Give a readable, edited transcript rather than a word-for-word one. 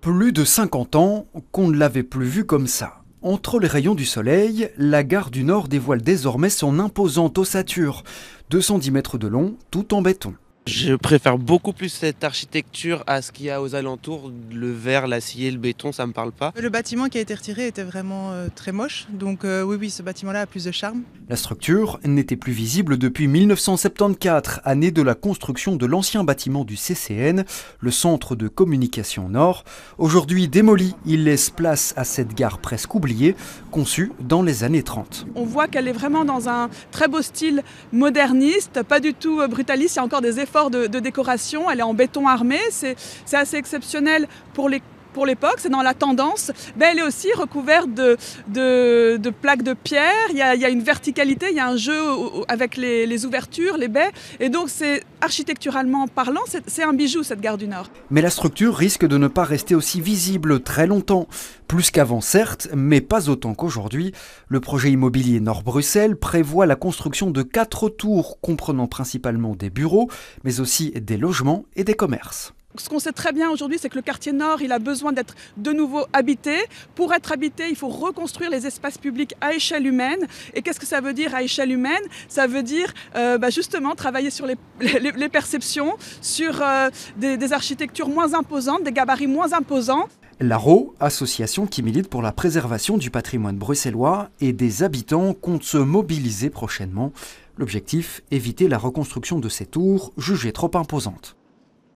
Plus de 50 ans qu'on ne l'avait plus vu comme ça. Entre les rayons du soleil, la gare du Nord dévoile désormais son imposante ossature. 210 mètres de long, tout en béton. Je préfère beaucoup plus cette architecture à ce qu'il y a aux alentours. Le verre, l'acier, le béton, ça me parle pas. Le bâtiment qui a été retiré était vraiment très moche, donc oui, ce bâtiment-là a plus de charme. La structure n'était plus visible depuis 1974, année de la construction de l'ancien bâtiment du CCN, le Centre de Communication Nord. Aujourd'hui démoli, il laisse place à cette gare presque oubliée, conçue dans les années 30. On voit qu'elle est vraiment dans un très beau style moderniste, pas du tout brutaliste, il y a encore des efforts de décoration, elle est en béton armé, c'est assez exceptionnel pour l'époque, c'est dans la tendance, mais elle est aussi recouverte de plaques de pierre, il y a une verticalité, il y a un jeu avec les ouvertures, les baies, et donc c'est architecturalement parlant, c'est un bijou cette gare du Nord. Mais la structure risque de ne pas rester aussi visible très longtemps. Plus qu'avant certes, mais pas autant qu'aujourd'hui. Le projet immobilier Nord-Bruxelles prévoit la construction de 4 tours comprenant principalement des bureaux, mais aussi des logements et des commerces. Ce qu'on sait très bien aujourd'hui, c'est que le quartier Nord, il a besoin d'être de nouveau habité. Pour être habité, il faut reconstruire les espaces publics à échelle humaine. Et qu'est-ce que ça veut dire à échelle humaine? Ça veut dire justement travailler sur les perceptions, sur des architectures moins imposantes, des gabarits moins imposants. L'ARO, association qui milite pour la préservation du patrimoine bruxellois, et des habitants comptent se mobiliser prochainement. L'objectif, éviter la reconstruction de ces tours jugées trop imposantes.